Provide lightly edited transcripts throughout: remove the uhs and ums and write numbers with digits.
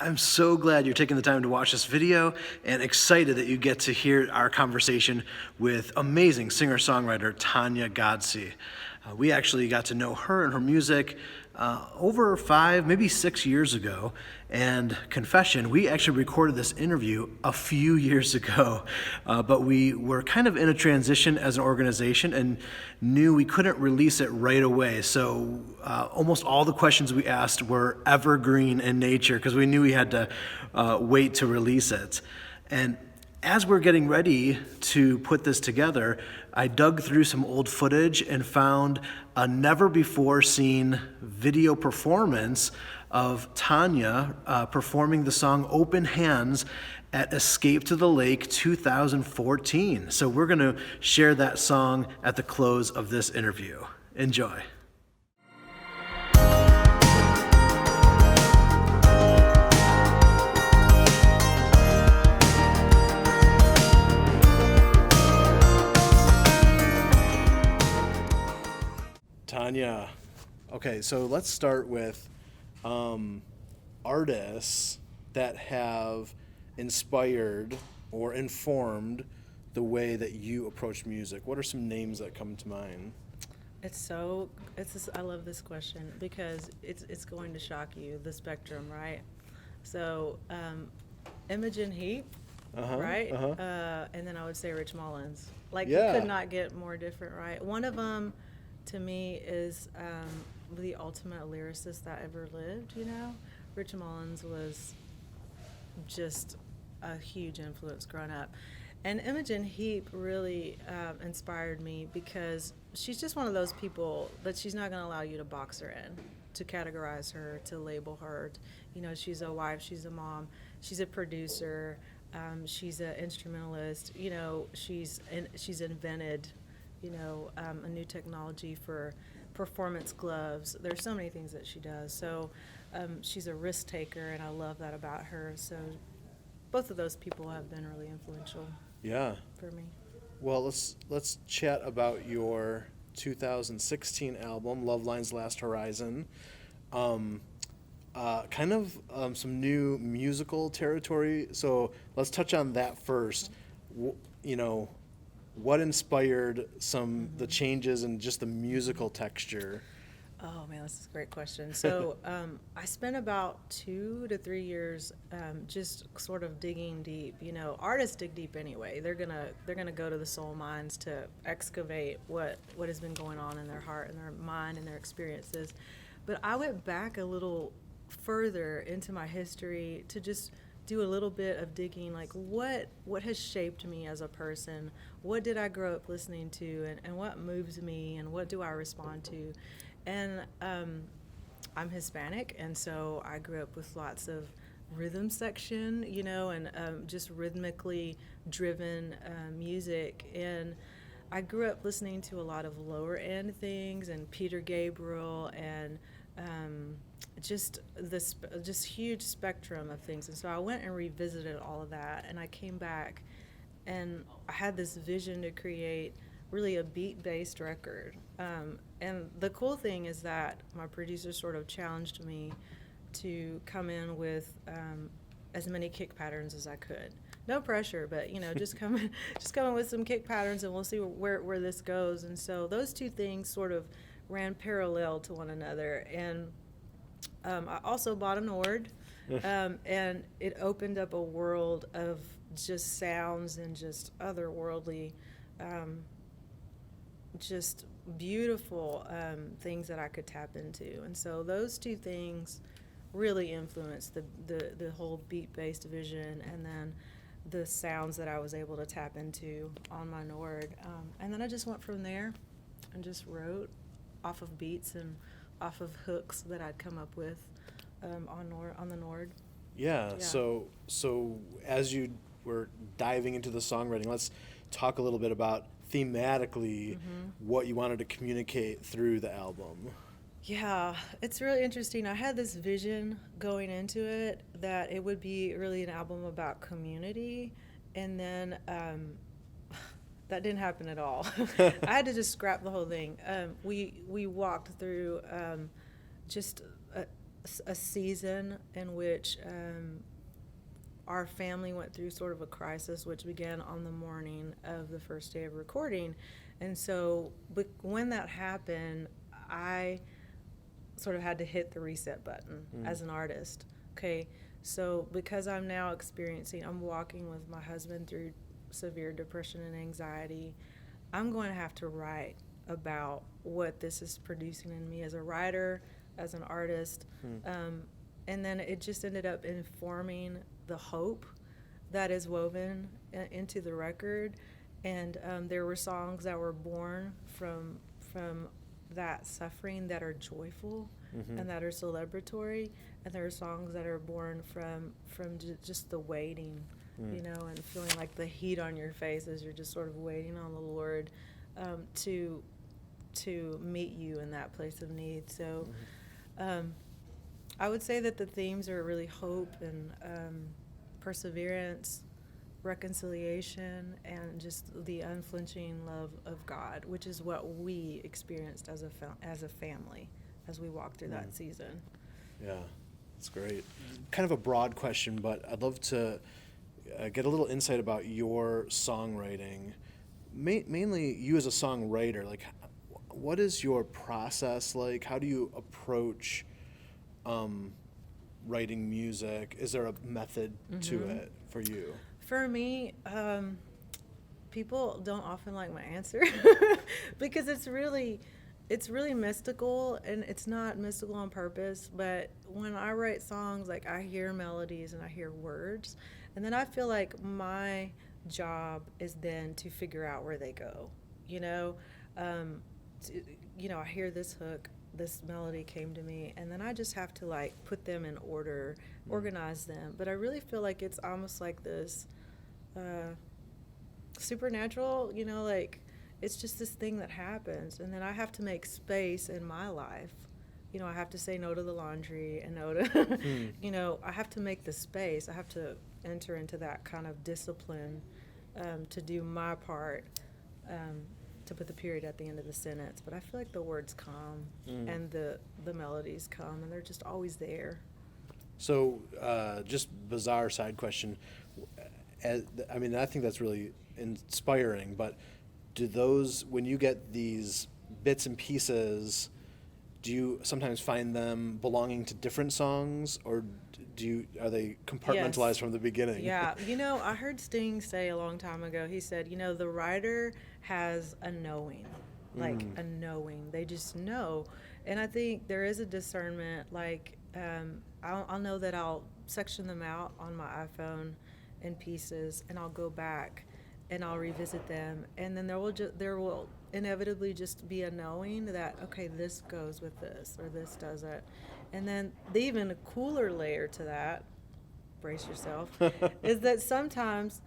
I'm so glad you're taking the time to watch this video and excited that you get to hear our conversation with amazing singer-songwriter Tanya Godsey. We actually got to know her and her music over 5, maybe 6 years ago. And confession, we actually recorded this interview a few years ago, but we were kind of in a transition as an organization and knew we couldn't release it right away. So almost all the questions we asked were evergreen in nature because we knew we had to wait to release it. And as we're getting ready to put this together, I dug through some old footage and found a never-before-seen video performance of Tanya performing the song Open Hands at Escape to the Lake 2014. So we're going to share that song at the close of this interview. Enjoy. Tanya, okay, so let's start with artists that have inspired or informed the way that you approach music. What are some names that come to mind? I love this question because it's going to shock you, the spectrum, right? So, Imogen Heap, right? And then I would say Rich Mullins. You could not get more different, right? One of them, to me, is the ultimate lyricist that ever lived, Rich Mullins was just a huge influence growing up. And Imogen Heap really inspired me because she's just one of those people that she's not going to allow you to box her in, to categorize her, to label her. She's a wife, she's a mom, she's a producer, she's an instrumentalist. She's invented a new technology for performance gloves. There's so many things that she does. So she's a risk taker, and I love that about her. So both of those people have been really influential. For me. Well, let's chat about your 2016 album, Love Line's Last Horizon. Some new musical territory. So let's touch on that first. What inspired the changes in just the musical texture? Oh man, this is a great question. So I spent about 2 to 3 years just sort of digging deep. Artists dig deep anyway. They're gonna go to the soul mines to excavate what has been going on in their heart and their mind and their experiences. But I went back a little further into my history to just do a little bit of digging, like what has shaped me as a person, what did I grow up listening to, and what moves me, and what do I respond to. And I'm Hispanic, and so I grew up with lots of rhythm section, and just rhythmically driven music. And I grew up listening to a lot of lower end things, and Peter Gabriel, and just huge spectrum of things. And so I went and revisited all of that, and I came back and I had this vision to create really a beat-based record. And the cool thing is that my producer sort of challenged me to come in with as many kick patterns as I could. No pressure, but just come in with some kick patterns, and we'll see where this goes. And so those two things sort of ran parallel to one another. And I also bought an Nord, and it opened up a world of just sounds and just otherworldly, just beautiful things that I could tap into. And so those two things really influenced the whole beat-based vision, and then the sounds that I was able to tap into on my Nord. And then I just went from there and just wrote off of beats and off of hooks that I'd come up with on the Nord. Yeah. So as you were diving into the songwriting, let's talk a little bit about thematically what you wanted to communicate through the album. Yeah, it's really interesting. I had this vision going into it that it would be really an album about community, and then that didn't happen at all. I had to just scrap the whole thing. We walked through just a season in which our family went through sort of a crisis, which began on the morning of the first day of recording. And so when that happened, I sort of had to hit the reset button as an artist. Okay, so because I'm now I'm walking with my husband through severe depression and anxiety, I'm going to have to write about what this is producing in me as a writer, as an artist. And then it just ended up informing the hope that is woven into the record. And there were songs that were born from that suffering that are joyful and that are celebratory. And there are songs that are born from just the waiting, you know, and feeling like the heat on your face as you're just sort of waiting on the Lord to meet you in that place of need. So I would say that the themes are really hope and perseverance, reconciliation, and just the unflinching love of God, which is what we experienced as a family as we walked through that season. Yeah, that's great. Kind of a broad question, but I'd love to get a little insight about your songwriting. Mainly you as a songwriter, like, what is your process like? How do you approach writing music? Is there a method to it for you? For me, people don't often like my answer because it's really mystical, and it's not mystical on purpose. But when I write songs, like, I hear melodies and I hear words, and then I feel like my job is then to figure out where they go. You know, I hear this hook, this melody came to me, and then I just have to like put them in order, organize them. But I really feel like it's almost like this supernatural, you know, like it's just this thing that happens, and then I have to make space in my life. You know, I have to say no to the laundry and no to, you know, I have to make the space. I have to enter into that kind of discipline to do my part, to put the period at the end of the sentence. But I feel like the words come and the melodies come, and they're just always there. So just bizarre side question. I mean, I think that's really inspiring, but do those, when you get these bits and pieces, do you sometimes find them belonging to different songs, or are they compartmentalized Yes. from the beginning? Yeah, you know, I heard Sting say a long time ago, he said, you know, the writer has a knowing, like a knowing. They just know. And I think there is a discernment, like, I'll know that I'll section them out on my iPhone in pieces, and I'll go back and I'll revisit them, and then there will inevitably just be a knowing that, okay, this goes with this, or this does it. And then the even cooler layer to that, brace yourself, is that sometimes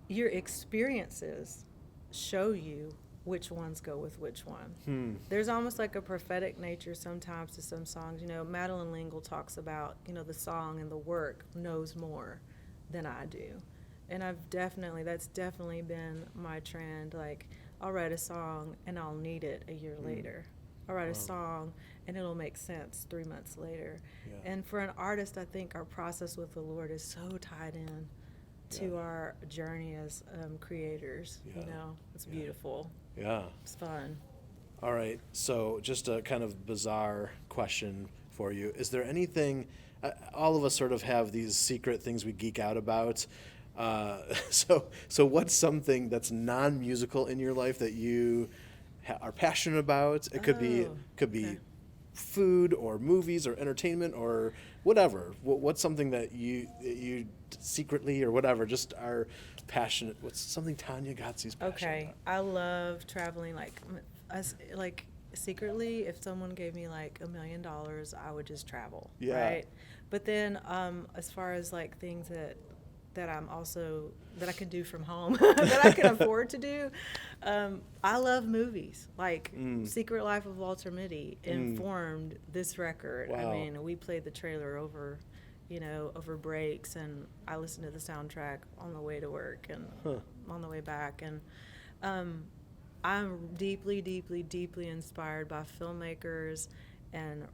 your experiences show you which ones go with which one. There's almost like a prophetic nature sometimes to some songs. You know, Madeline Lingle talks about, you know, the song and the work knows more than I do. And that's definitely been my trend. Like, I'll write a song and I'll need it a year later. I'll write a song and it'll make sense 3 months later. Yeah. And for an artist, I think our process with the Lord is so tied in to our journey as creators. You know, it's beautiful. Yeah. It's fun. All right. So just a kind of bizarre question for you. Is there anything, all of us sort of have these secret things we geek out about. So what's something that's non-musical in your life that you are passionate about? It could be Okay. food or movies or entertainment or whatever. What's something that you secretly or whatever just are passionate? What's something Tanya Godsey's passionate Okay, about? I love traveling. Like secretly, if someone gave me like $1 million, I would just travel. Yeah. Right. But then, as far as like things that I can do from home that I can afford to do, I love movies. Like Secret Life of Walter Mitty informed this record. Wow. I mean, we played the trailer over breaks, and I listened to the soundtrack on the way to work and on the way back. And I'm deeply, deeply, deeply inspired by filmmakers and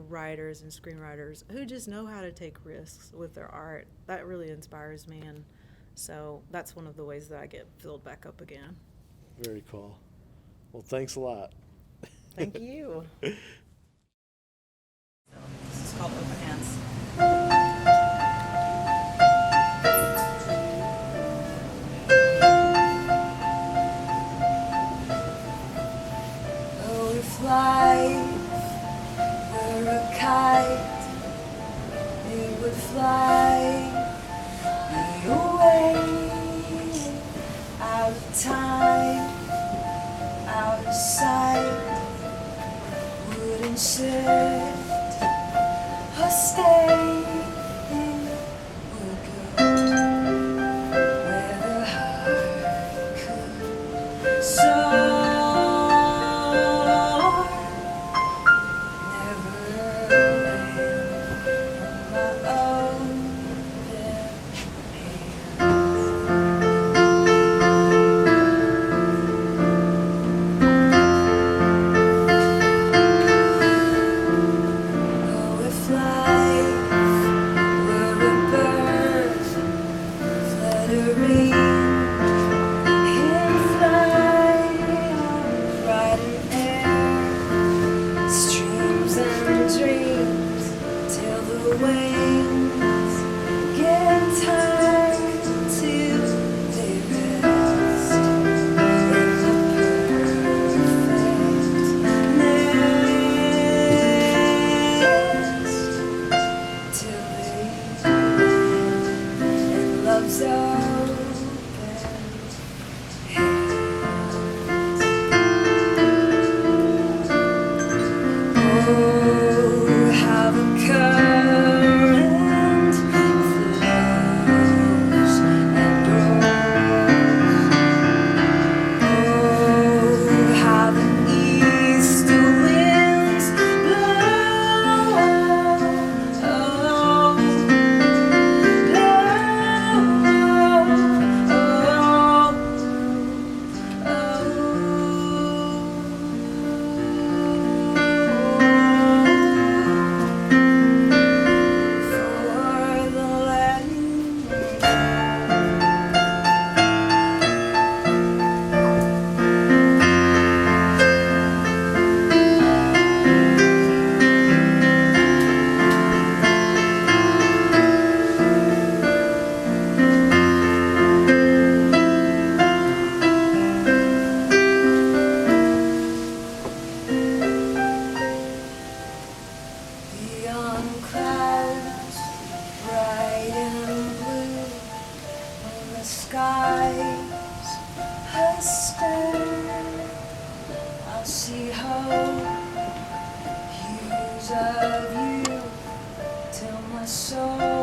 writers and screenwriters who just know how to take risks with their art. That really inspires me, and so that's one of the ways that I get filled back up again. Very cool. Well, thanks a lot. Thank you. This is called Open Hands. Oh, if life were a kite, it would fly me away, out of time, out of sight, wouldn't shift or stay, would go where the heart could soar. So